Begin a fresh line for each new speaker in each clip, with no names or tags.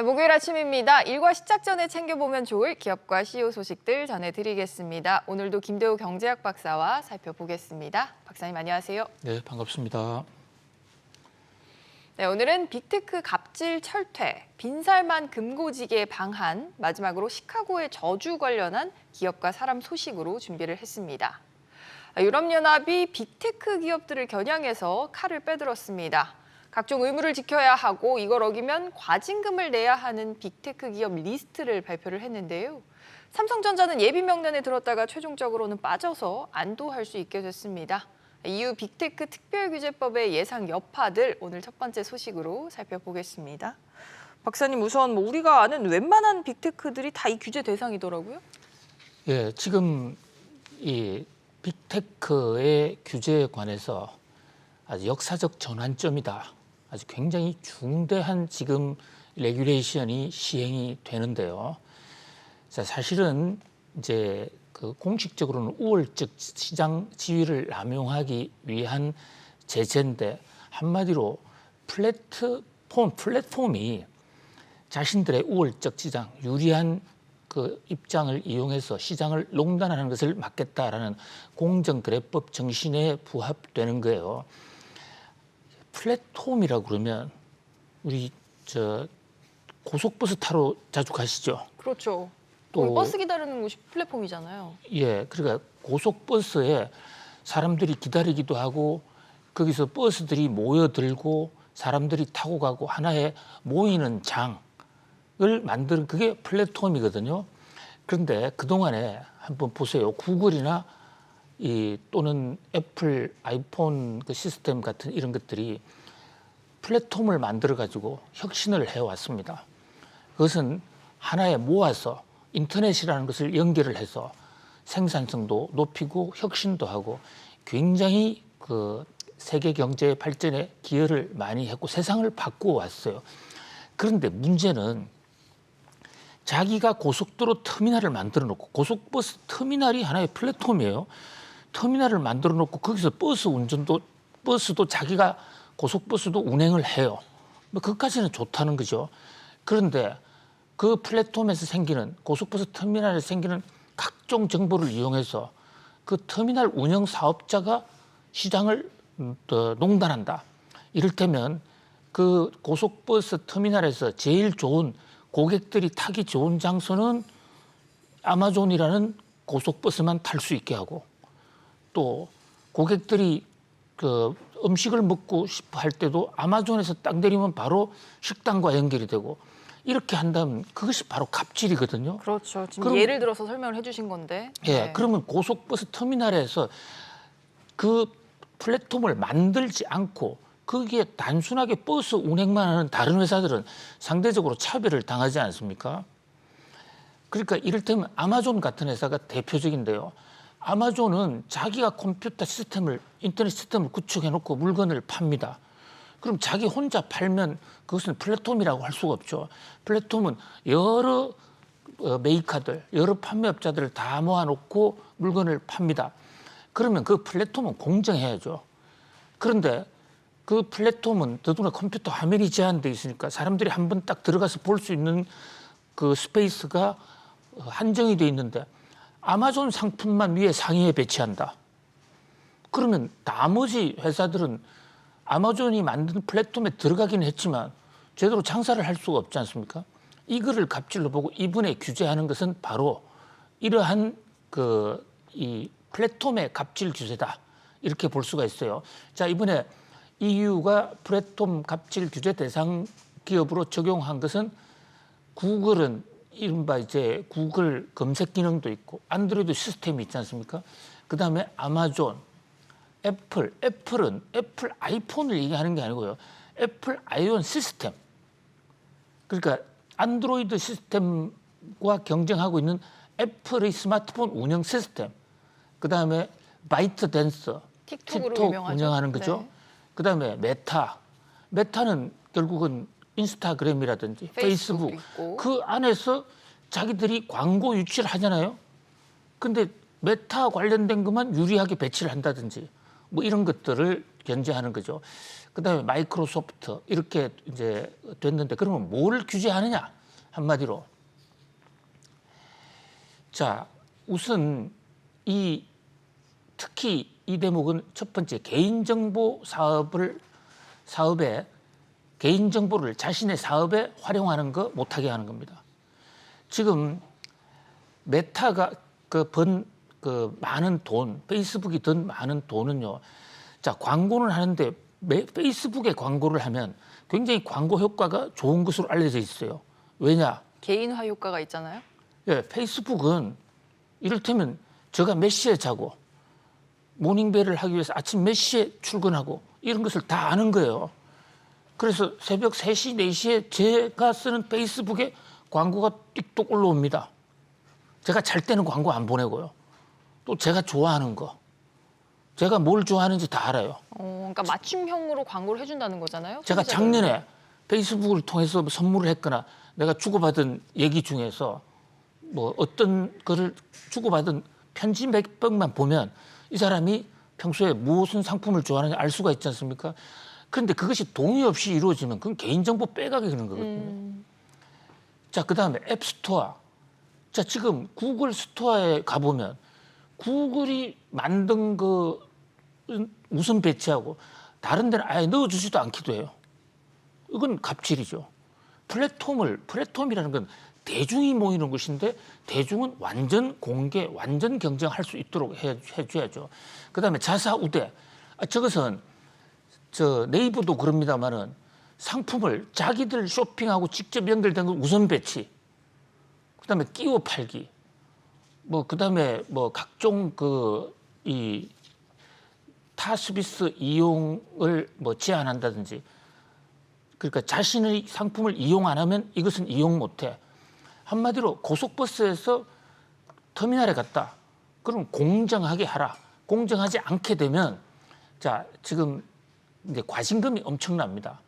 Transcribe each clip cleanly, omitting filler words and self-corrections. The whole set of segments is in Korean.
목요일 아침입니다. 일과 시작 전에 챙겨보면 좋을 기업과 CEO 소식들 전해드리겠습니다. 오늘도 김대우 경제학 박사와 살펴보겠습니다. 박사님 안녕하세요.
네, 반갑습니다.
네, 오늘은 빅테크 갑질 철퇴, 빈살만 금고지계 방한, 마지막으로 시카고의 저주 관련한 기업과 사람 소식으로 준비를 했습니다. 유럽연합이 빅테크 기업들을 겨냥해서 칼을 빼들었습니다. 각종 의무를 지켜야 하고 이걸 어기면 과징금을 내야 하는 빅테크 기업 리스트를 발표를 했는데요. 삼성전자는 예비 명단에 들었다가 최종적으로는 빠져서 안도할 수 있게 됐습니다. EU 빅테크 특별규제법의 예상 여파들 오늘 첫 번째 소식으로 살펴보겠습니다. 박사님 우선 우리가 아는 웬만한 빅테크들이 다 이 규제 대상이더라고요.
예, 지금 이 빅테크의 규제에 관해서 아주 역사적 전환점이다. 아주 굉장히 중대한 지금 레귤레이션이 시행이 되는데요. 자, 사실은 이제 그 공식적으로는 우월적 시장 지위를 남용하기 위한 제재인데 한마디로 플랫폼이 자신들의 우월적 시장, 유리한 그 입장을 이용해서 시장을 농단하는 것을 막겠다라는 공정거래법 정신에 부합되는 거예요. 플랫폼이라고 그러면 우리 고속버스 타러 자주 가시죠?
그렇죠.
또
버스 기다리는 곳이 플랫폼이잖아요.
예, 그러니까 고속버스에 사람들이 기다리기도 하고 거기서 버스들이 모여들고 사람들이 타고 가고 하나의 모이는 장을 만드는 그게 플랫폼이거든요. 그런데 그동안에 한번 보세요. 구글이나 또는 애플 아이폰 그 시스템 같은 이런 것들이 플랫폼을 만들어 가지고 혁신을 해왔습니다. 그것은 하나에 모아서 인터넷이라는 것을 연결을 해서 생산성도 높이고 혁신도 하고 굉장히 그 세계 경제 발전에 기여를 많이 했고 세상을 바꾸어 왔어요. 그런데 문제는 자기가 고속도로 터미널을 만들어 놓고 고속버스 터미널이 하나의 플랫폼이에요. 터미널을 만들어 놓고 거기서 버스도 자기가 고속버스도 운행을 해요. 뭐 그것까지는 좋다는 거죠. 그런데 그 플랫폼에서 생기는 고속버스 터미널에 생기는 각종 정보를 이용해서 그 터미널 운영 사업자가 시장을 농단한다. 이를테면 그 고속버스 터미널에서 제일 좋은 고객들이 타기 좋은 장소는 아마존이라는 고속버스만 탈 수 있게 하고 또 고객들이 그 음식을 먹고 싶어 할 때도 아마존에서 딱 내리면 바로 식당과 연결이 되고 이렇게 한다면 그것이 바로 갑질이거든요.
그렇죠. 지금 예를 들어서 설명을 해주신 건데.
예,
네.
그러면 고속버스 터미널에서 그 플랫폼을 만들지 않고 거기에 단순하게 버스 운행만 하는 다른 회사들은 상대적으로 차별을 당하지 않습니까? 그러니까 이를테면 아마존 같은 회사가 대표적인데요. 아마존은 자기가 컴퓨터 시스템을 인터넷 시스템을 구축해 놓고 물건을 팝니다. 그럼 자기 혼자 팔면 그것은 플랫폼이라고 할 수가 없죠. 플랫폼은 여러 메이커들, 여러 판매업자들을 다 모아놓고 물건을 팝니다. 그러면 그 플랫폼은 공정해야죠. 그런데 그 플랫폼은 더더구나 컴퓨터 화면이 제한되어 있으니까 사람들이 한번 딱 들어가서 볼 수 있는 그 스페이스가 한정이 되어 있는데 아마존 상품만 위에 상위에 배치한다. 그러면 나머지 회사들은 아마존이 만든 플랫폼에 들어가긴 했지만 제대로 장사를 할 수가 없지 않습니까? 이거를 갑질로 보고 이번에 규제하는 것은 바로 이러한 이 플랫폼의 갑질 규제다. 이렇게 볼 수가 있어요. 자, 이번에 EU가 플랫폼 갑질 규제 대상 기업으로 적용한 것은 구글은 이른바 이제 구글 검색 기능도 있고 안드로이드 시스템이 있지 않습니까? 그다음에 아마존, 애플은 애플 아이폰을 얘기하는 게 아니고요. 애플 아이온 시스템. 그러니까 안드로이드 시스템과 경쟁하고 있는 애플의 스마트폰 운영 시스템. 그다음에 바이트댄서,
틱톡으로
틱톡
유명하죠.
운영하는 거죠.
네.
그다음에 메타는 결국은 인스타그램이라든지 페이스북
있고.
그 안에서 자기들이 광고 유치를 하잖아요. 근데 메타 관련된 것만 유리하게 배치를 한다든지 뭐 이런 것들을 견제하는 거죠. 그다음에 마이크로소프트 이렇게 이제 됐는데 그러면 뭘 규제하느냐 한마디로. 자, 우선 특히 이 대목은 첫 번째 개인정보 사업에 개인정보를 자신의 사업에 활용하는 거 못하게 하는 겁니다. 지금 메타가 많은 돈, 페이스북이 든 많은 돈은요. 자, 광고는 하는데 페이스북에 광고를 하면 굉장히 광고 효과가 좋은 것으로 알려져 있어요. 왜냐?
개인화 효과가 있잖아요.
예, 페이스북은 이를테면 제가 몇 시에 자고 모닝벨을 하기 위해서 아침 몇 시에 출근하고 이런 것을 다 아는 거예요. 그래서 새벽 3시, 4시에 제가 쓰는 페이스북에 광고가 띡똑 올라옵니다. 제가 잘 때는 광고 안 보내고요. 또 제가 좋아하는 거, 제가 뭘 좋아하는지 다 알아요.
그러니까 맞춤형으로 광고를 해준다는 거잖아요.
제가
소비자들.
작년에 페이스북을 통해서 선물을 했거나 내가 주고받은 얘기 중에서 뭐 어떤 거를 주고받은 편지 몇 번만 보면 이 사람이 평소에 무슨 상품을 좋아하는지 알 수가 있지 않습니까? 그런데 그것이 동의 없이 이루어지면 그건 개인정보 빼가게 그런 거거든요. 자, 그다음에 앱스토어. 자, 지금 구글 스토어에 가보면 구글이 만든 그 우선 배치하고 다른 데는 아예 넣어주지도 않기도 해요. 이건 갑질이죠. 플랫폼이라는 건 대중이 모이는 것인데 대중은 완전 공개, 완전 경쟁할 수 있도록 해줘야죠. 그다음에 자사우대. 저것은 네이버도 그럽니다만은 상품을 자기들 쇼핑하고 직접 연결된 걸 우선 배치. 그다음에 끼워 팔기. 그다음에 각종 타 서비스 이용을 제한한다든지. 그러니까 자신의 상품을 이용 안 하면 이것은 이용 못해. 한마디로 고속버스에서 터미널에 갔다. 그럼 공정하게 하라. 공정하지 않게 되면 자, 지금 이제 과징금이 엄청납니다.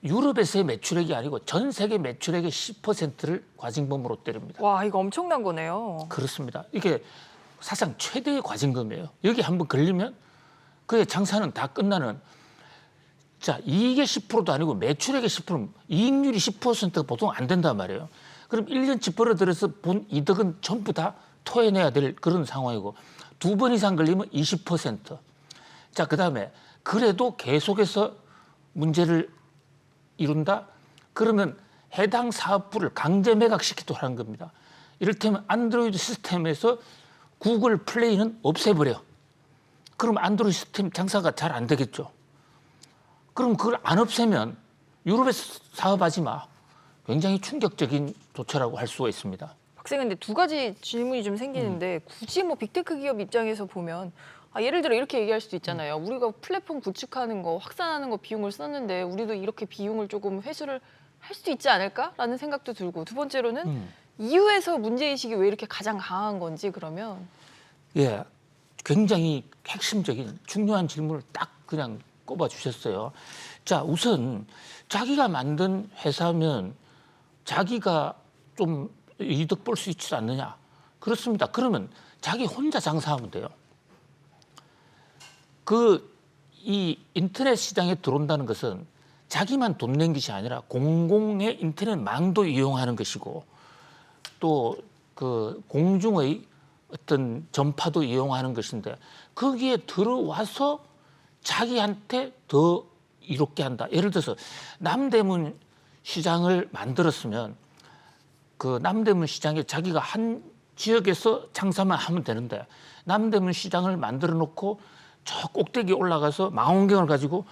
유럽에서의 매출액이 아니고 전 세계 매출액의 10%를 과징금으로 때립니다.
와, 이거 엄청난 거네요.
그렇습니다. 이게 사상 최대의 과징금이에요. 여기 한번 걸리면 그의 장사는 다 끝나는. 자, 이익의 10%도 아니고 매출액의 10%는 이익률이 10%가 보통 안 된단 말이에요. 그럼 1년치 벌어들여서 본 이득은 전부 다 토해내야 될 그런 상황이고 2번 이상 걸리면 20%. 자, 그다음에 그래도 계속해서 문제를 이룬다? 그러면 해당 사업부를 강제 매각시키도록 하는 겁니다. 이를테면 안드로이드 시스템에서 구글 플레이는 없애버려. 그럼 안드로이드 시스템 장사가 잘 안 되겠죠. 그럼 그걸 안 없애면 유럽에서 사업하지 마. 굉장히 충격적인 조처라고 할 수가 있습니다.
박사님, 근데 두 가지 질문이 좀 생기는데 굳이 빅테크 기업 입장에서 보면 예를 들어 이렇게 얘기할 수도 있잖아요. 우리가 플랫폼 구축하는 거, 확산하는 거 비용을 썼는데 우리도 이렇게 비용을 조금 회수를 할 수도 있지 않을까라는 생각도 들고 두 번째로는 EU에서 문제의식이 왜 이렇게 가장 강한 건지 그러면
예, 굉장히 핵심적인 중요한 질문을 딱 그냥 꼽아 주셨어요. 자, 우선 자기가 만든 회사면 자기가 좀 이득 볼 수 있지 않느냐. 그렇습니다. 그러면 자기 혼자 장사하면 돼요. 이 인터넷 시장에 들어온다는 것은 자기만 돈 낸 것이 아니라 공공의 인터넷 망도 이용하는 것이고 또 공중의 어떤 전파도 이용하는 것인데 거기에 들어와서 자기한테 더 이롭게 한다. 예를 들어서 남대문 시장을 만들었으면 그 남대문 시장에 자기가 한 지역에서 장사만 하면 되는데 남대문 시장을 만들어 놓고 저 꼭대기에 올라가서 망원경을 가지고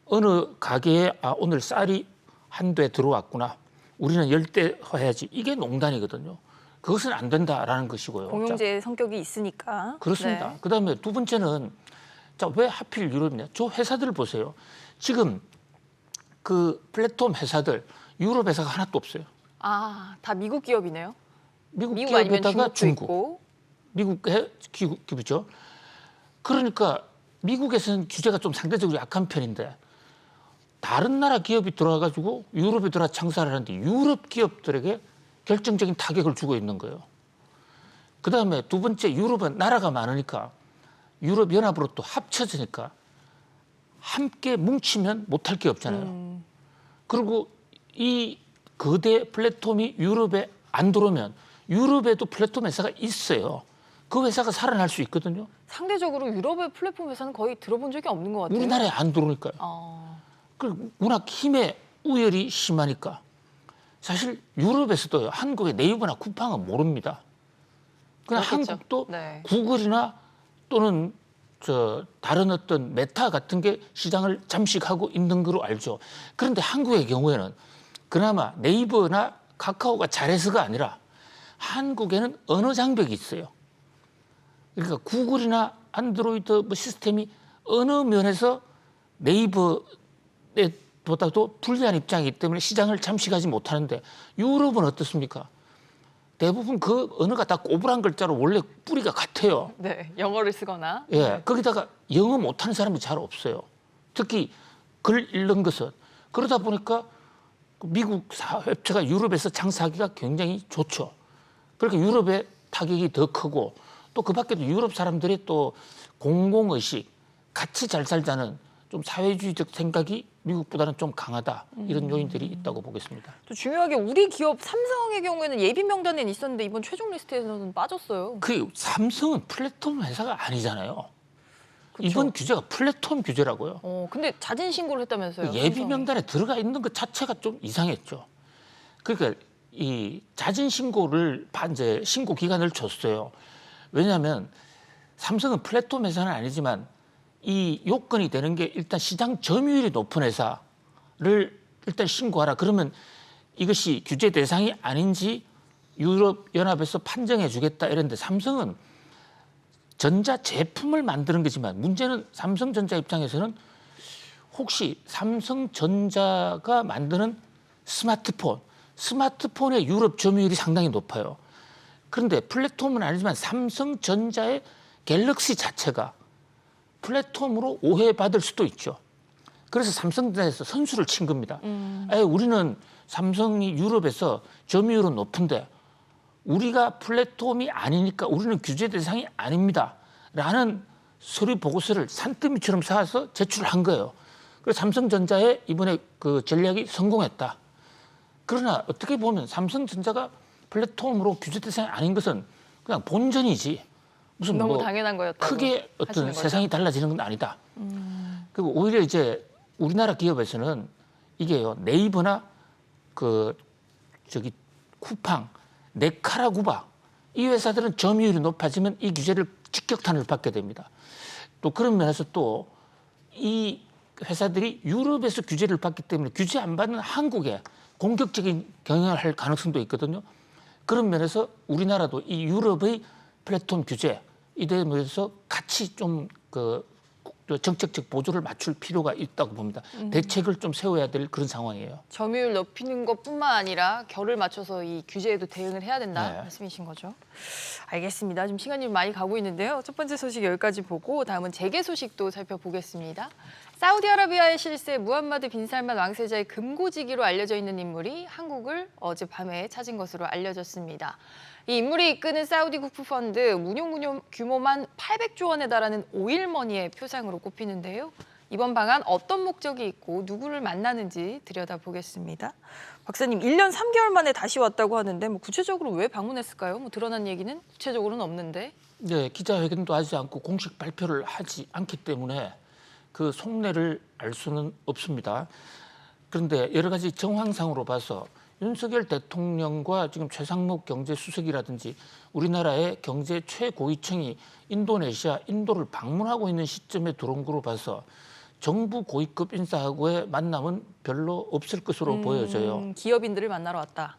어느 가게에 오늘 쌀이 한 대 들어왔구나. 우리는 10대 해야지. 이게 농단이거든요. 그것은 안 된다라는 것이고요.
공용제 성격이 있으니까.
그렇습니다.
네.
그다음에 두 번째는 왜 하필 유럽이냐. 저 회사들 보세요. 지금 그 플랫폼 회사들 유럽 회사가 하나도 없어요.
다 미국 기업이네요.
미국
아니면
기업에다가
중국도
중국.
있고.
미국 기업이죠. 그러니까 미국에서는 규제가 좀 상대적으로 약한 편인데 다른 나라 기업이 들어와가지고 유럽에 들어와 장사를 하는데 유럽 기업들에게 결정적인 타격을 주고 있는 거예요. 그다음에 두 번째 유럽은 나라가 많으니까 유럽 연합으로 또 합쳐지니까 함께 뭉치면 못할 게 없잖아요. 그리고 이 거대 플랫폼이 유럽에 안 들어오면 유럽에도 플랫폼 회사가 있어요. 그 회사가 살아날 수 있거든요.
상대적으로 유럽의 플랫폼 회사는 거의 들어본 적이 없는 것 같아요.
우리나라에 안 들어오니까요. 그 워낙 힘의 우열이 심하니까 사실 유럽에서도요. 한국의 네이버나 쿠팡은 모릅니다. 그냥
그렇겠죠.
한국도
네.
구글이나 또는 다른 어떤 메타 같은 게 시장을 잠식하고 있는 거로 알죠. 그런데 한국의 경우에는 그나마 네이버나 카카오가 잘해서가 아니라 한국에는 언어 장벽이 있어요. 그러니까 구글이나 안드로이드 시스템이 어느 면에서 네이버보다도 불리한 입장이기 때문에 시장을 잠식하지 못하는데 유럽은 어떻습니까? 대부분 그 언어가 다 꼬부랑 글자로 원래 뿌리가 같아요.
네, 영어를 쓰거나.
예, 거기다가 영어 못하는 사람이 잘 없어요. 특히 글 읽는 것은. 그러다 보니까 미국 사업체가 유럽에서 장사하기가 굉장히 좋죠. 그러니까 유럽의 타격이 더 크고 또 그 밖에도 유럽 사람들이 또 공공의식, 같이 잘 살자는 좀 사회주의적 생각이 미국보다는 좀 강하다. 이런 요인들이 있다고 보겠습니다.
또 중요하게 우리 기업 삼성의 경우에는 예비 명단에 있었는데 이번 최종 리스트에서는 빠졌어요.
그 삼성은 플랫폼 회사가 아니잖아요.
그쵸?
이번 규제가 플랫폼 규제라고요.
근데 자진 신고를 했다면서요.
예비
삼성이.
명단에 들어가 있는 것 자체가 좀 이상했죠. 그러니까 이 자진 신고를 이제 신고 기간을 줬어요. 왜냐하면 삼성은 플랫폼 회사는 아니지만 이 요건이 되는 게 일단 시장 점유율이 높은 회사를 일단 신고하라. 그러면 이것이 규제 대상이 아닌지 유럽 연합에서 판정해 주겠다 이랬는데 삼성은 전자 제품을 만드는 거지만 문제는 삼성전자 입장에서는 혹시 삼성전자가 만드는 스마트폰의 유럽 점유율이 상당히 높아요. 그런데 플랫폼은 아니지만 삼성전자의 갤럭시 자체가 플랫폼으로 오해받을 수도 있죠. 그래서 삼성전자에서 선수를 친 겁니다. 우리는 삼성이 유럽에서 점유율은 높은데 우리가 플랫폼이 아니니까 우리는 규제 대상이 아닙니다. 라는 서류 보고서를 산더미처럼 쌓아서 제출한 거예요. 그래서 삼성전자의 이번에 그 전략이 성공했다. 그러나 어떻게 보면 삼성전자가 플랫폼으로 규제 대상이 아닌 것은 그냥 본전이지. 무슨
너무
뭐
당연한 거였다고
크게 어떤
하시는 거죠?
세상이 달라지는 건 아니다. 그리고 오히려 이제 우리나라 기업에서는 이게요 네이버나 쿠팡, 네카라구바 이 회사들은 점유율이 높아지면 이 규제를 직격탄을 받게 됩니다. 또 그런 면에서 또 이 회사들이 유럽에서 규제를 받기 때문에 규제 안 받는 한국에 공격적인 경영을 할 가능성도 있거든요. 그런 면에서 우리나라도 이 유럽의 플랫폼 규제 이 대해서 같이 좀 정책적 보조를 맞출 필요가 있다고 봅니다. 대책을 좀 세워야 될 그런 상황이에요.
점유율 높이는 것뿐만 아니라 결을 맞춰서 이 규제에도 대응을 해야 된다
네.
말씀이신 거죠. 알겠습니다. 지금 시간이 많이 가고 있는데요. 첫 번째 소식 여기까지 보고 다음은 재계 소식도 살펴보겠습니다. 사우디아라비아의 실세 무함마드 빈살만 왕세자의 금고지기로 알려져 있는 인물이 한국을 어젯밤에 찾은 것으로 알려졌습니다. 이 인물이 이끄는 사우디 국부펀드 운용 규모만 800조 원에 달하는 오일머니의 표상으로 꼽히는데요. 이번 방안 어떤 목적이 있고 누구를 만나는지 들여다보겠습니다. 박사님, 1년 3개월 만에 다시 왔다고 하는데 구체적으로 왜 방문했을까요? 드러난 얘기는 구체적으로는 없는데.
네, 기자회견도 하지 않고 공식 발표를 하지 않기 때문에 그 속내를 알 수는 없습니다. 그런데 여러 가지 정황상으로 봐서 윤석열 대통령과 지금 최상목 경제수석이라든지 우리나라의 경제 최고위층이 인도를 방문하고 있는 시점에 들어온 거로 봐서 정부 고위급 인사하고의 만남은 별로 없을 것으로 보여져요.
기업인들을 만나러 왔다.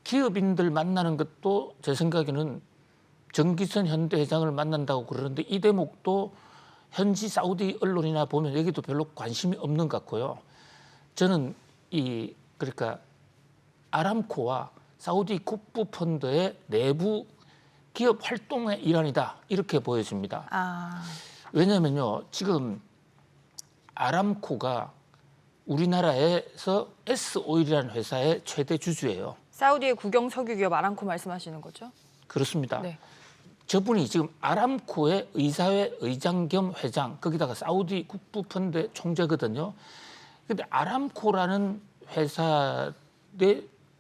기업인들 만나는 것도 제 생각에는 정기선 현대 회장을 만난다고 그러는데 이 대목도 현지 사우디 언론이나 보면 여기도 별로 관심이 없는 것 같고요. 저는 그러니까 아람코와 사우디 국부펀드의 내부 기업 활동의 일환이다 이렇게 보여집니다. 왜냐하면요 지금 아람코가 우리나라에서 S-오일이라는 회사의 최대 주주예요.
사우디의 국영 석유 기업 아람코 말씀하시는 거죠?
그렇습니다.
네.
저분이 지금 아람코의 의사회 의장 겸 회장, 거기다가 사우디 국부펀드 총재거든요. 근데 아람코라는 회사의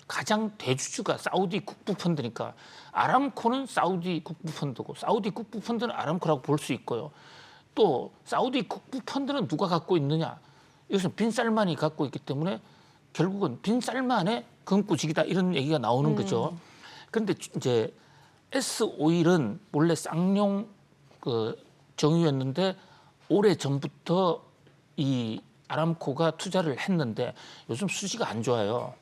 가장 대주주가 사우디 국부펀드니까 아람코는 사우디 국부펀드고 사우디 국부펀드는 아람코라고 볼 수 있고요. 또 사우디 국부펀드는 누가 갖고 있느냐? 이것은 빈 살만이 갖고 있기 때문에 결국은 빈 살만의 금꾸직이다 이런 얘기가 나오는 거죠. 그런데 이제 S-오일은 원래 쌍용 그 정유였는데 오래 전부터 이 아람코가 투자를 했는데 요즘 수지가 안 좋아요.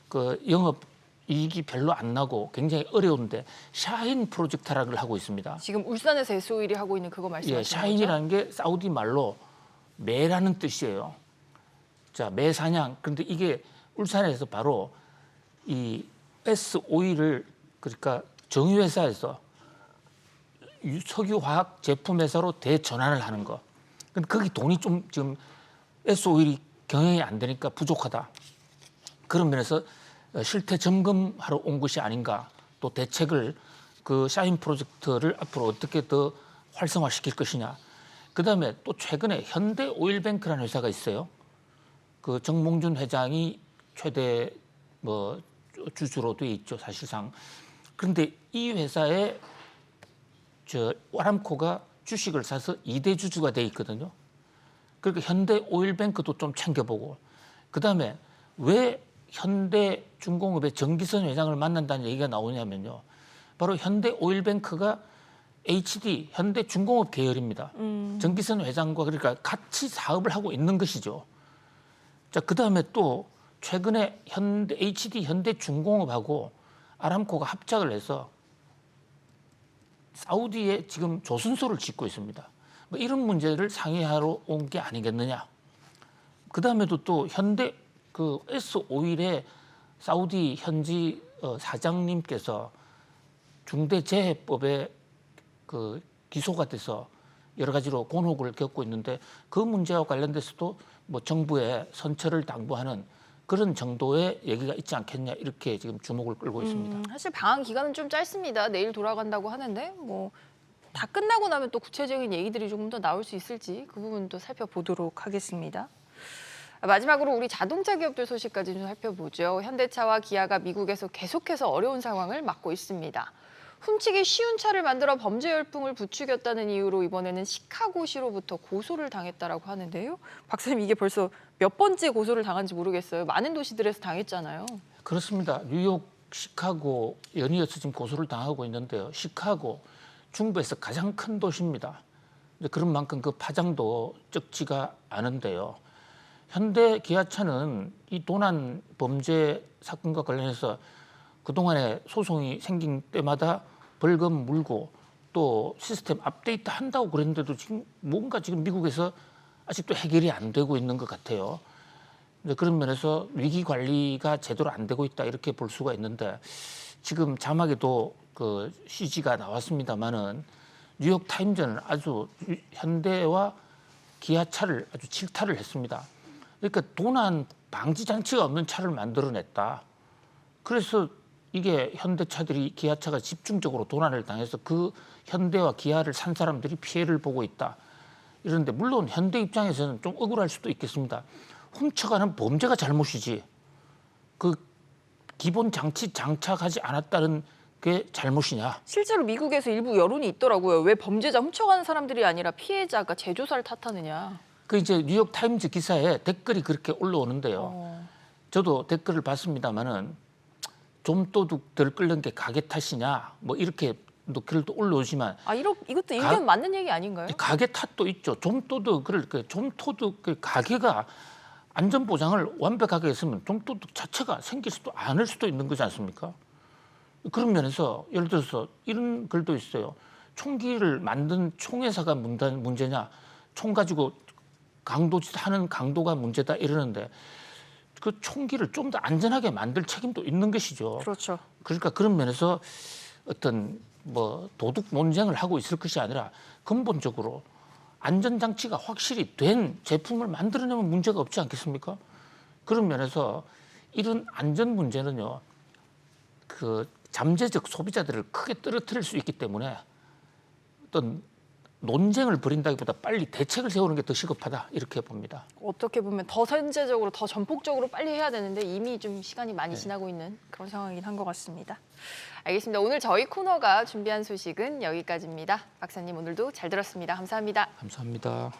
그 영업 이익이 별로 안 나고 굉장히 어려운데 샤힌 프로젝트라는 걸 하고 있습니다.
지금 울산에서 S-오일이 하고 있는 그거 말씀하시는 거죠?
샤힌이라는 게 사우디 말로 매라는 뜻이에요. 자, 매 사냥. 그런데 이게 울산에서 바로 이 S-오일을 그러니까 정유회사에서 석유화학 제품 회사로 대전환을 하는 거. 근데 거기 돈이 좀 지금 S-오일이 경영이 안 되니까 부족하다. 그런 면에서 실태 점검하러 온 것이 아닌가. 또 대책을 그 샤힌 프로젝트를 앞으로 어떻게 더 활성화시킬 것이냐. 그다음에 또 최근에 현대오일뱅크라는 회사가 있어요. 그 정몽준 회장이 최대 뭐 주주로 돼 있죠, 사실상. 그런데 이 회사에 저 아람코가 주식을 사서 2대 주주가 돼 있거든요. 그러니까 현대오일뱅크도 좀 챙겨보고, 그다음에 왜 현대중공업의 정기선 회장을 만난다는 얘기가 나오냐면요. 바로 현대오일뱅크가 HD 현대중공업 계열입니다. 정기선 회장과 그러니까 같이 사업을 하고 있는 것이죠. 자, 그다음에 또 최근에 HD 현대중공업하고 아람코가 합작을 해서 사우디에 지금 조선소를 짓고 있습니다. 뭐 이런 문제를 상의하러 온 게 아니겠느냐. 그다음에도 또 현대 그 S-오일의 사우디 현지 사장님께서 중대재해법에 그 기소가 돼서 여러 가지로 곤혹을 겪고 있는데 그 문제와 관련돼서도 뭐 정부의 선처를 당부하는 그런 정도의 얘기가 있지 않겠냐 이렇게 지금 주목을 끌고 있습니다.
사실 방한 기간은 좀 짧습니다. 내일 돌아간다고 하는데 뭐 다 끝나고 나면 또 구체적인 얘기들이 조금 더 나올 수 있을지 그 부분도 살펴보도록 하겠습니다. 마지막으로 우리 자동차 기업들 소식까지 좀 살펴보죠. 현대차와 기아가 미국에서 계속해서 어려운 상황을 맞고 있습니다. 훔치기 쉬운 차를 만들어 범죄 열풍을 부추겼다는 이유로 이번에는 시카고시로부터 고소를 당했다라고 하는데요. 박사님, 이게 벌써 몇 번째 고소를 당한지 모르겠어요. 많은 도시들에서 당했잖아요.
그렇습니다. 뉴욕, 시카고 연이어서 지금 고소를 당하고 있는데요. 시카고 중부에서 가장 큰 도시입니다. 그런 만큼 그 파장도 적지가 않은데요. 현대 기아차는 이 도난 범죄 사건과 관련해서 그동안에 소송이 생긴 때마다 벌금 물고 또 시스템 업데이트 한다고 그랬는데도 지금 뭔가 지금 미국에서 아직도 해결이 안 되고 있는 것 같아요. 그런 면에서 위기 관리가 제대로 안 되고 있다 이렇게 볼 수가 있는데 지금 자막에도 그 CG가 나왔습니다만은 뉴욕 타임즈는 아주 현대와 기아차를 아주 질타를 했습니다. 그러니까 도난 방지 장치가 없는 차를 만들어냈다. 그래서 이게 현대차들이 기아차가 집중적으로 도난을 당해서 그 현대와 기아를 산 사람들이 피해를 보고 있다. 이런데 물론 현대 입장에서는 좀 억울할 수도 있겠습니다. 훔쳐가는 범죄가 잘못이지. 그 기본 장치 장착하지 않았다는 게 잘못이냐.
실제로 미국에서 일부 여론이 있더라고요. 왜 범죄자 훔쳐가는 사람들이 아니라 피해자가 제조사를 탓하느냐.
그 이제 뉴욕 타임즈 기사에 댓글이 그렇게 올라오는데요. 저도 댓글을 봤습니다만은 좀도둑들 끌는 게 가게 탓이냐 뭐 이렇게 또 글도 올라오지만
이것도 의견 맞는 얘기 아닌가요?
가게 탓도 있죠. 좀도둑을 좀도둑 가게가 안전 보장을 완벽하게 했으면 좀도둑 자체가 생길 수도 않을 수도 있는 거지 않습니까? 그런 면에서 예를 들어서 이런 글도 있어요. 총기를 만든 총회사가 문제냐? 총 가지고 강도짓 하는 강도가 문제다 이러는데 그 총기를 좀 더 안전하게 만들 책임도 있는 것이죠.
그렇죠.
그러니까 그런 면에서 어떤 뭐 도둑 논쟁을 하고 있을 것이 아니라 근본적으로 안전장치가 확실히 된 제품을 만들어내면 문제가 없지 않겠습니까? 그런 면에서 이런 안전 문제는요. 그 잠재적 소비자들을 크게 떨어뜨릴 수 있기 때문에 어떤 논쟁을 벌인다기보다 빨리 대책을 세우는 게 더 시급하다 이렇게 봅니다.
어떻게 보면 더 선제적으로, 더 전폭적으로 빨리 해야 되는데 이미 좀 시간이 많이 지나고 있는 그런 상황이긴 한 것 같습니다. 알겠습니다. 오늘 저희 코너가 준비한 소식은 여기까지입니다. 박사님 오늘도 잘 들었습니다. 감사합니다.
감사합니다.